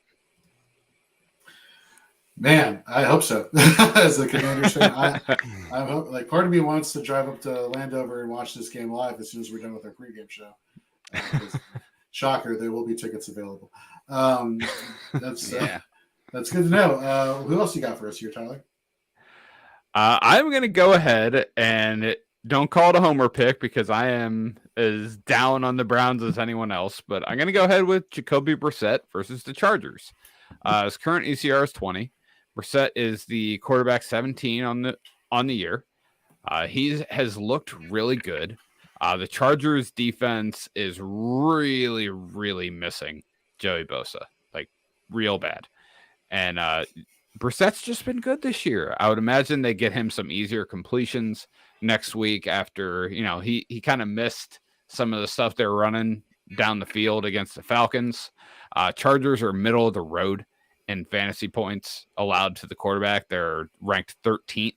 Man, I hope so. As a Commanders fan, I hope. Like, part of me wants to drive up to Landover and watch this game live as soon as we're done with our pregame show. Shocker, there will be tickets available. That's good to know. Who else you got for us here, Tyler? I'm going to go ahead and don't call it a homer pick because I am as down on the Browns as anyone else. But I'm going to go ahead with Jacoby Brissett versus the Chargers. His current ECR is 20. Brissett is the quarterback 17 on the year. He has looked really good. The Chargers defense is really, really missing Joey Bosa, like real bad. And Brissett's just been good this year. I would imagine they get him some easier completions next week after, he kind of missed some of the stuff they're running down the field against the Falcons. Chargers are middle of the road in fantasy points allowed to the quarterback. They're ranked 13th.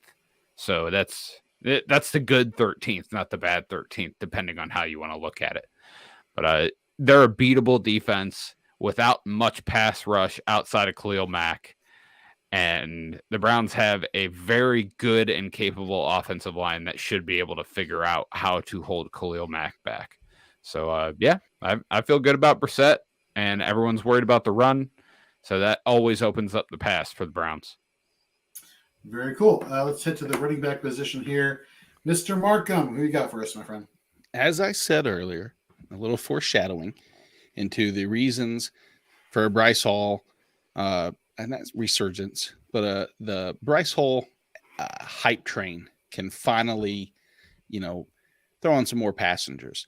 So that's the good 13th, not the bad 13th, depending on how you want to look at it. But they're a beatable defense without much pass rush outside of Khalil Mack. And the Browns have a very good and capable offensive line that should be able to figure out how to hold Khalil Mack back. So, I feel good about Brissett, and everyone's worried about the run. So that always opens up the pass for the Browns. Very cool. Let's head to the running back position here. Mr. Markham, who you got for us, my friend? As I said earlier, a little foreshadowing into the reasons for Bryce Hall, and that's resurgence, but the Bryce Hall hype train can finally, throw on some more passengers.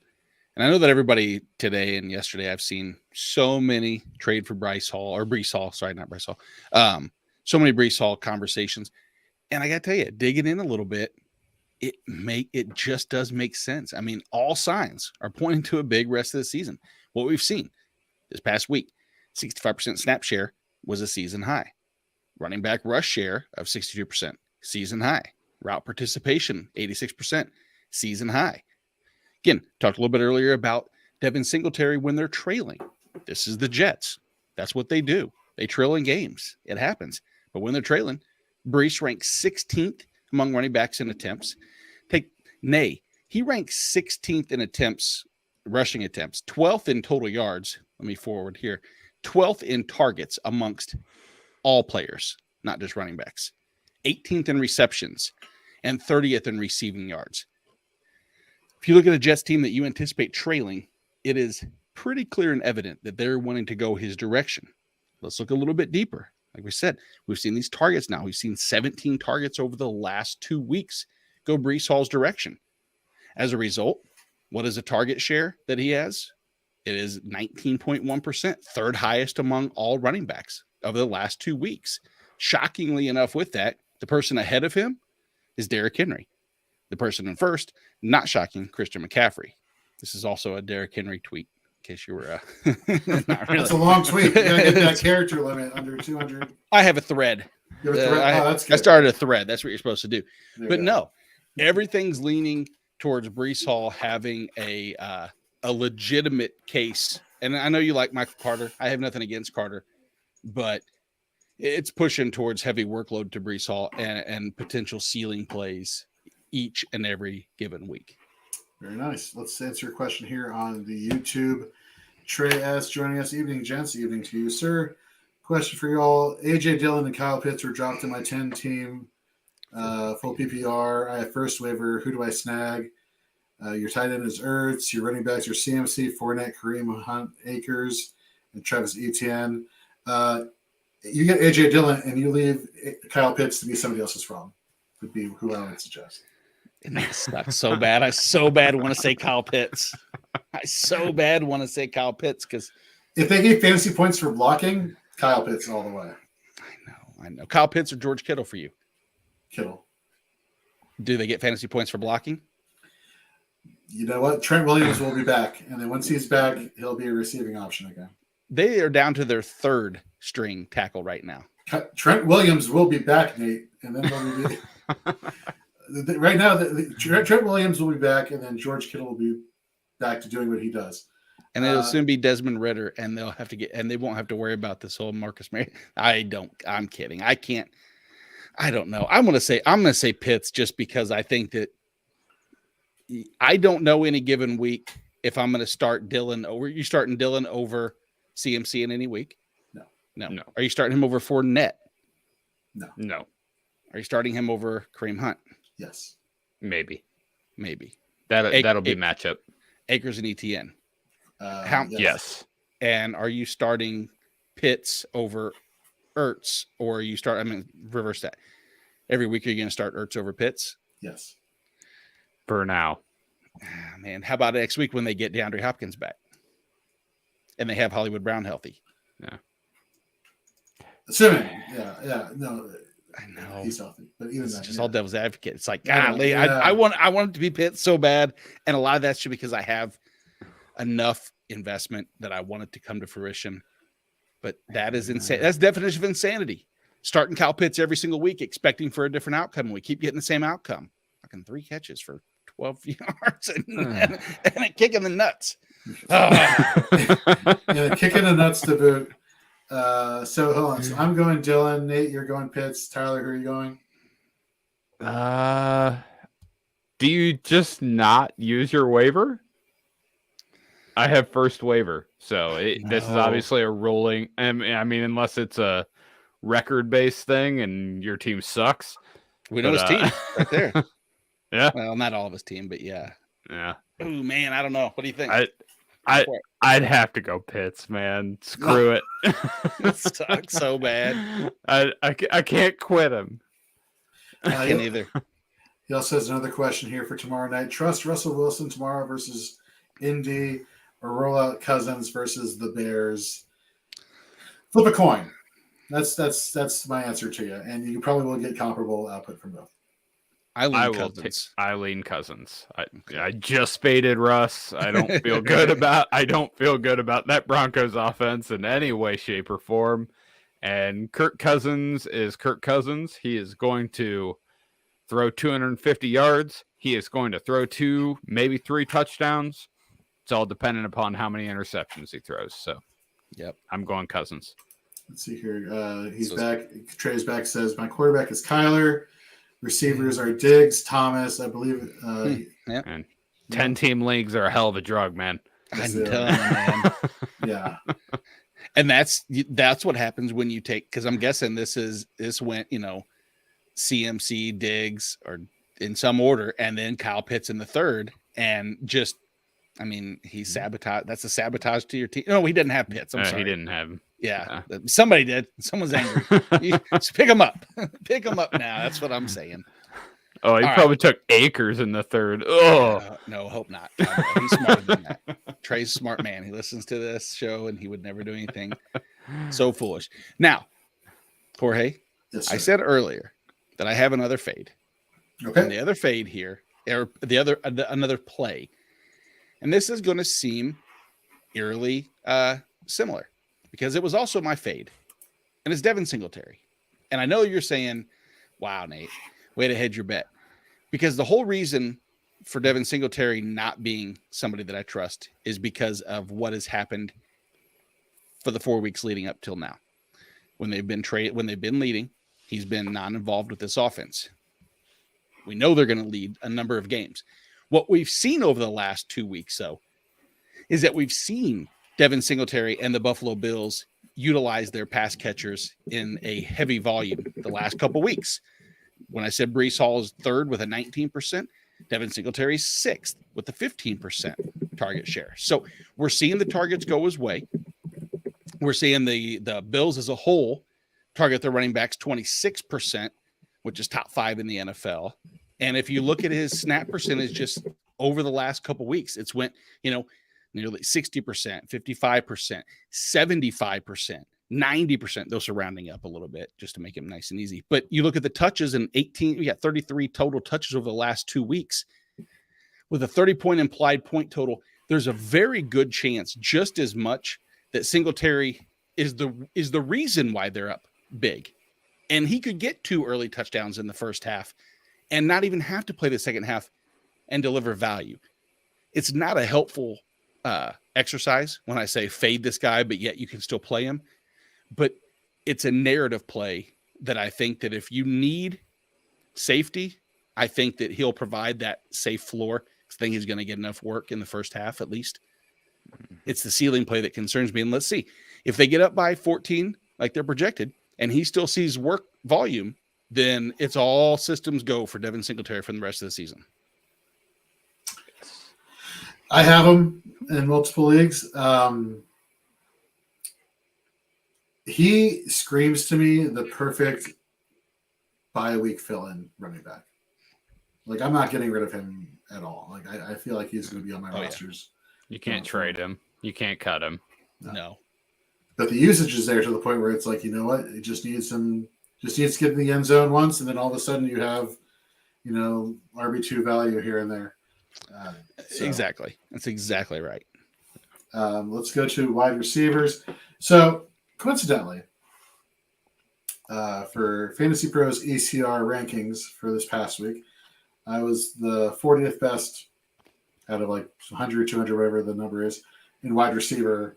And I know that everybody today and yesterday, I've seen so many trade for Breece Hall. Sorry, not Bryce Hall. So many Breece Hall conversations. And I got to tell you, digging in a little bit, it just does make sense. I mean, all signs are pointing to a big rest of the season. What we've seen this past week, 65% snap share was a season high. Running back rush share of 62%, season high. Route participation, 86%, season high. Again, talked a little bit earlier about Devin Singletary when they're trailing. This is the Jets. That's what they do. They trail in games. It happens. But when they're trailing, Breece ranks 16th among running backs in attempts. He ranks 16th in attempts, rushing attempts, 12th in total yards. Let me forward here. 12th in targets amongst all players, not just running backs. 18th in receptions and 30th in receiving yards. If you look at a Jets team that you anticipate trailing, it is pretty clear and evident that they're wanting to go his direction. Let's look a little bit deeper. Like we said, we've seen these targets now. We've seen 17 targets over the last 2 weeks go Breece Hall's direction. As a result, what is the target share that he has? It is 19.1%, third highest among all running backs over the last 2 weeks. Shockingly enough, with that, the person ahead of him is Derrick Henry. The person in first, not shocking, Christian McCaffrey. This is also a Derrick Henry tweet, in case you were not really. That's a long tweet. You gotta get that character limit under 200. I have a thread. You have a thread? That's good. I started a thread. That's what you're supposed to do. There But you go. no, everything's leaning towards Breece Hall having a legitimate case. And I know you like Michael Carter. I have nothing against Carter, but it's pushing towards heavy workload to Breece Hall and potential ceiling plays each and every given week. Very nice. Let's answer a question here on the YouTube. Trey S. joining us. Evening, gents. Evening to you, sir. Question for you all. AJ Dillon and Kyle Pitts were dropped in my 10-team full PPR. I have first waiver. Who do I snag? Your tight end is Ertz. Your running backs are CMC, Fournette, Kareem Hunt, Akers, and Travis Etienne. You get AJ Dillon and you leave Kyle Pitts to be somebody else's problem. Would be who I would suggest. And that sucks so bad. I so bad want to say Kyle Pitts. Because if they gave fantasy points for blocking, Kyle Pitts all the way. I know. Kyle Pitts or George Kittle for you? Kittle. Do they get fantasy points for blocking? You know what? Trent Williams will be back. And then once he's back, he'll be a receiving option again. They are down to their third string tackle right now. Trent Williams will be back, Nate. And then they'll be right now, Trent Williams will be back, and then George Kittle will be back to doing what he does. And it'll soon be Desmond Ridder, and they'll have to they won't have to worry about this whole Marcus Mariota. I'm kidding. I don't know. I'm gonna say Pitts just because I think that I don't know any given week if I'm gonna start Dillon over. You starting Dillon over CMC in any week? No. Are you starting him over Fournette? No. Are you starting him over Kareem Hunt? Yes. Maybe. That'll be matchup. Akers and Etienne. Yes. And are you starting Pitts over Ertz, or are you reverse that? Every week, are you going to start Ertz over Pitts? Yes. For now. Man, how about next week when they get DeAndre Hopkins back and they have Hollywood Brown healthy? Yeah. Assuming, no, I know he's healthy, but even it's then, just all devil's advocate. It's like, Yeah, golly, yeah. I want it to be Pitts so bad, and a lot of that's just because I have enough investment that I want it to come to fruition. But that is insane. That's the definition of insanity. Starting Kyle Pitts every single week, expecting for a different outcome, and we keep getting the same outcome. Fucking 3 catches for 12 yards and a kick in the nuts. yeah, kicking the nuts to boot. So hold on. So I'm going Dillon. Nate, you're going Pitts. Tyler, who are you going? Do you just not use your waiver? I have first waiver, so this is obviously a rolling. I mean, unless it's a record-based thing and your team sucks. We know his team right there. Yeah. Well, not all of his team, but yeah. Yeah. Oh man, I don't know. What do you think? I'd have to go Pitts, man. Screw it. It sucks so bad. I can't quit him. I can't either. He also has another question here for tomorrow night. Trust Russell Wilson tomorrow versus Indy, or roll out Cousins versus the Bears. Flip a coin. That's my answer to you, and you probably will get comparable output from both. I will take Eileen Cousins. I just faded Russ. I don't feel good about that Broncos offense in any way, shape, or form. And Kirk Cousins is Kirk Cousins. He is going to throw 250 yards. He is going to throw 2, maybe 3 touchdowns. It's all dependent upon how many interceptions he throws. So, yep, I'm going Cousins. Let's see here. He's back. Trey's back. Says my quarterback is Kyler. Receivers are Diggs, Thomas, I believe. And 10-team leagues are a hell of a drug, man. I'm telling you, man. Yeah. And that's what happens when you take, because I'm guessing this went, CMC, Diggs, or in some order, and then Kyle Pitts in the third, and just, I mean, he sabotaged. That's a sabotage to your team. No, he didn't have Pitts. I'm sorry, he didn't have him. Yeah, somebody did. Someone's angry. Just pick him up. Pick him up now. That's what I'm saying. Oh, he probably took Akers in the third. Oh, no, hope not. He's smarter than that. Trey's a smart man. He listens to this show, and he would never do anything so foolish. Now, Jorge, yes, I said earlier that I have another fade. Okay. And the other fade here, or another play, and this is going to seem eerily similar, because it was also my fade, and it's Devin Singletary. And I know you're saying, wow, Nate, way to hedge your bet, because the whole reason for Devin Singletary not being somebody that I trust is because of what has happened for the 4 weeks leading up till now. When they've been leading, he's been non-involved with this offense. We know they're going to lead a number of games. What we've seen over the last 2 weeks, though, is that we've seen Devin Singletary and the Buffalo Bills utilize their pass catchers in a heavy volume the last couple weeks. When I said Breece Hall is third with a 19%, Devin Singletary is sixth with a 15% target share. So we're seeing the targets go his way. We're seeing the Bills as a whole target their running backs 26%, which is top 5 in the NFL. And if you look at his snap percentage just over the last couple weeks, it's went, nearly 60%, 55%, 75%, 90%. Those are rounding up a little bit just to make it nice and easy. But you look at the touches, and we got 33 total touches over the last 2 weeks. With a 30-point implied point total, there's a very good chance, just as much, that Singletary is the reason why they're up big. And he could get 2 early touchdowns in the first half and not even have to play the second half and deliver value. It's not a helpful exercise when I say fade this guy, but yet you can still play him. But it's a narrative play that I think that if you need safety, I think that he'll provide that safe floor. I think he's going to get enough work in the first half, at least. It's the ceiling play that concerns me. And let's see if they get up by 14, like they're projected, and he still sees work volume, then it's all systems go for Devin Singletary for the rest of the season. I have him in multiple leagues. He screams to me the perfect bye-week fill-in running back. Like, I'm not getting rid of him at all. Like, I feel like he's going to be on my rosters. You can't trade him. You can't cut him. No. But the usage is there to the point where it's like, you know what? It just needs to get in the end zone once, and then all of a sudden you have, RB2 value here and there. Exactly. That's exactly right. Let's go to wide receivers. So, coincidentally, for Fantasy Pros ECR rankings for this past week, I was the 40th best out of like 100, 200, whatever the number is, in wide receiver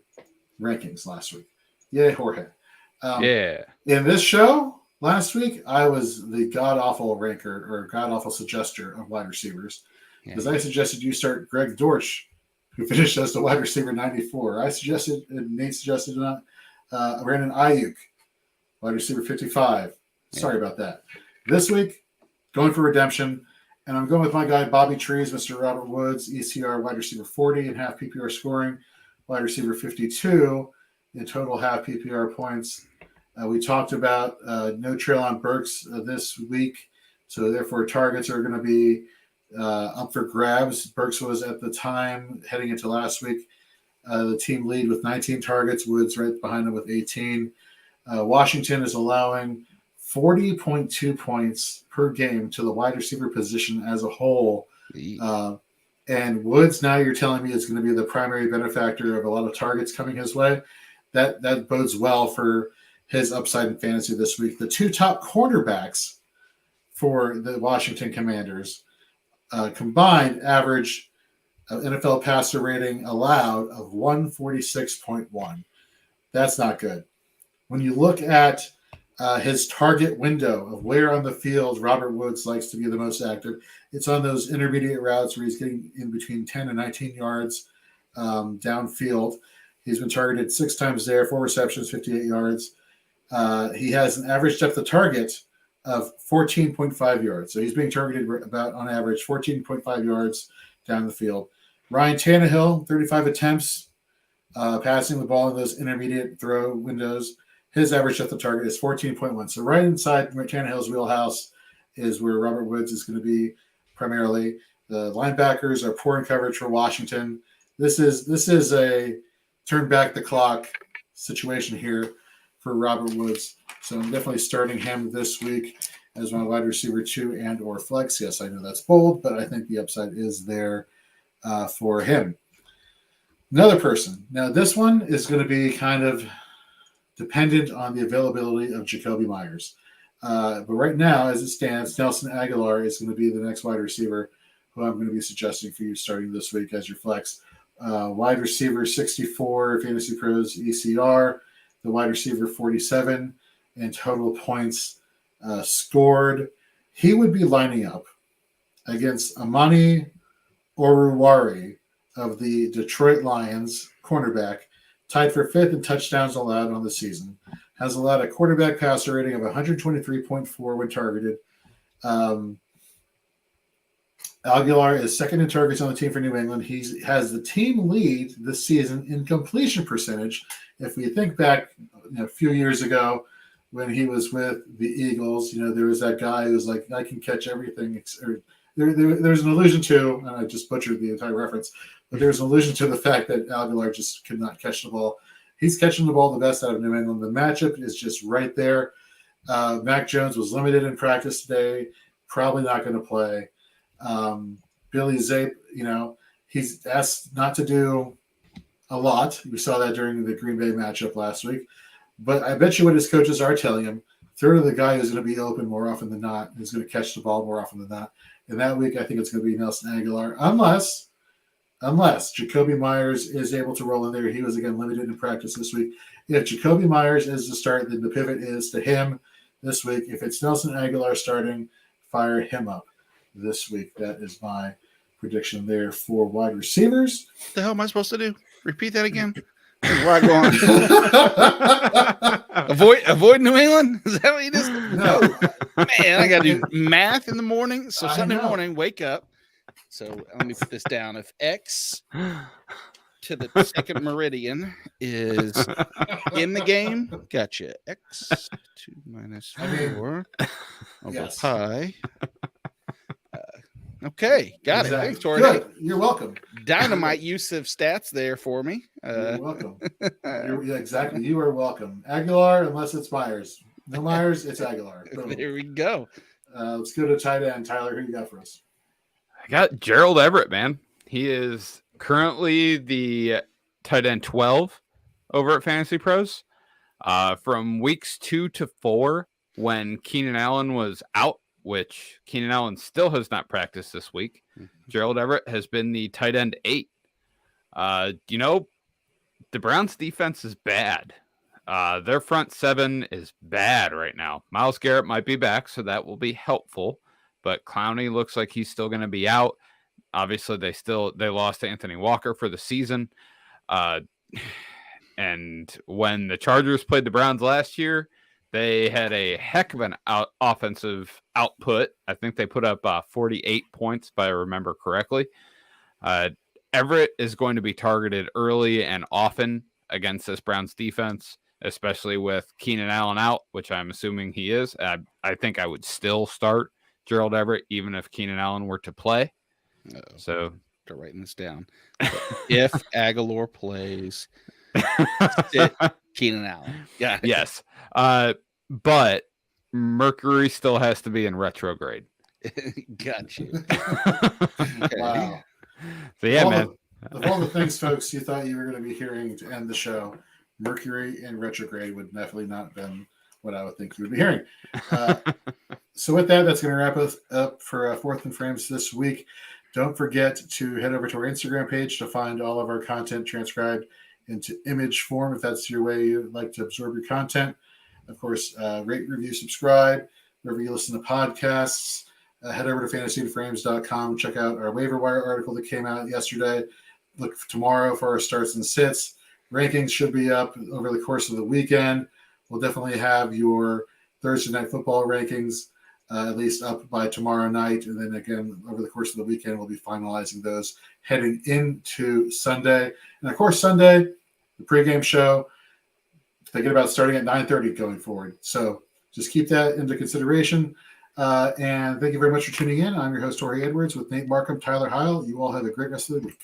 rankings last week. Yay, Jorge. Yeah. In this show last week, I was the god-awful ranker or god-awful suggester of wide receivers because I suggested you start Greg Dortch, who finished as the wide receiver 94. I suggested, and Nate suggested Brandon Ayuk, wide receiver 55. Sorry about that. This week, going for redemption, and I'm going with my guy Bobby Trees, Mr. Robert Woods, ECR wide receiver 40 and half PPR scoring, wide receiver 52 in total half PPR points. We talked about no Treylon Burks this week, so therefore targets are going to be up for grabs. Burks was at the time heading into last week the team lead with 19 targets. Woods right behind him with 18. Washington is allowing 40.2 points per game to the wide receiver position as a whole. And Woods, now you're telling me, is going to be the primary benefactor of a lot of targets coming his way. That bodes well for his upside in fantasy this week. The two top cornerbacks for the Washington Commanders combined average NFL passer rating allowed of 146.1. That's not good. When you look at his target window of where on the field Robert Woods likes to be the most active, it's on those intermediate routes where he's getting in between 10 and 19 yards downfield. He's been targeted 6 times there, 4 receptions, 58 yards. He has an average depth of target of 14.5 yards. So he's being targeted about, on average, 14.5 yards down the field. Ryan Tannehill, 35 attempts, passing the ball in those intermediate throw windows. His average depth of target is 14.1. So right inside Tannehill's wheelhouse is where Robert Woods is going to be primarily. The linebackers are poor in coverage for Washington. This is a turn back the clock situation here for Robert Woods. So I'm definitely starting him this week as my wide receiver 2 and or flex. Yes, I know that's bold, but I think the upside is there for him. Another person. Now, this one is going to be kind of dependent on the availability of Jakobi Meyers. But right now, as it stands, Nelson Aguilar is going to be the next wide receiver who I'm going to be suggesting for you starting this week as your flex. Wide receiver 64, Fantasy Pros ECR. The wide receiver 47 and total points scored. He would be lining up against Amani Oruwari of the Detroit Lions, cornerback, tied for 5th in touchdowns allowed on the season. Has allowed a quarterback passer rating of 123.4 when targeted. Aguilar is 2nd in targets on the team for New England. He has the team lead this season in completion percentage. If we think back a few years ago when he was with the Eagles, there was that guy who was like, I can catch everything. There's an allusion to, and I just butchered the entire reference, but there's an allusion to the fact that Aguilar just could not catch the ball. He's catching the ball the best out of New England. The matchup is just right there. Mac Jones was limited in practice today, probably not going to play. Billy Zape, he's asked not to do a lot. We saw that during the Green Bay matchup last week. But I bet you what his coaches are telling him, throw to the guy who's going to be open more often than not, who's going to catch the ball more often than not. And that week, I think it's going to be Nelson Aguilar, unless Jakobi Meyers is able to roll in there. He was, again, limited in practice this week. If Jakobi Meyers is the start, then the pivot is to him this week. If it's Nelson Aguilar starting, fire him up this week. That is my prediction there for wide receivers. What the hell am I supposed to do? Repeat that again. Where I going? avoid New England? Is that what you just? No, man, I got to do math in the morning. So I Sunday know. morning, wake up. So let me put this down. If X to the 2nd meridian is in the game, gotcha. X 2 minus 4 over yes. pi. Okay, got it. Thanks, Tori. Good. You're welcome. Dynamite use of stats there for me. You're welcome. Yeah, exactly. You are welcome. Aguilar, unless it's Myers. No Myers, it's Aguilar. Boom. There we go. Let's go to tight end. Tyler, who you got for us? I got Gerald Everett, man. He is currently the tight end 12 over at Fantasy Pros. From weeks 2 to 4, when Keenan Allen was out, which Keenan Allen still has not practiced this week, Gerald Everett has been the tight end 8. The Browns defense is bad. Their front 7 is bad right now. Myles Garrett might be back, so that will be helpful. But Clowney looks like he's still going to be out. Obviously, they lost to Anthony Walker for the season. And when the Chargers played the Browns last year, they had a heck of an offensive output. I think they put up 48 points, if I remember correctly. Everett is going to be targeted early and often against this Browns defense, especially with Keenan Allen out, which I'm assuming he is. I think I would still start Gerald Everett, even if Keenan Allen were to play. Uh-oh. So Start writing this down. If Aguilar plays, sit Keenan Allen. Yeah. yes. But Mercury still has to be in retrograde. Got you. Wow. So yeah, All man. Of all the things, folks, you thought you were going to be hearing to end the show, Mercury in retrograde would definitely not have been what I would think you would be hearing. So with that, that's going to wrap us up for Fourth and Frames this week. Don't forget to head over to our Instagram page to find all of our content transcribed into image form, if that's your way you like to absorb your content. Of course, rate, review, subscribe, wherever you listen to podcasts. Head over to fantasyandframes.com. Check out our waiver wire article that came out yesterday. Look for tomorrow for our starts and sits. Rankings should be up over the course of the weekend. We'll definitely have your Thursday night football rankings at least up by tomorrow night. And then again, over the course of the weekend, we'll be finalizing those heading into Sunday. And of course, Sunday, the pregame show, thinking about starting at 9:30 going forward. So just keep that into consideration. And thank you very much for tuning in. I'm your host, Tori Edwards, with Nate Markham, Tyler Heil. You all have a great rest of the week.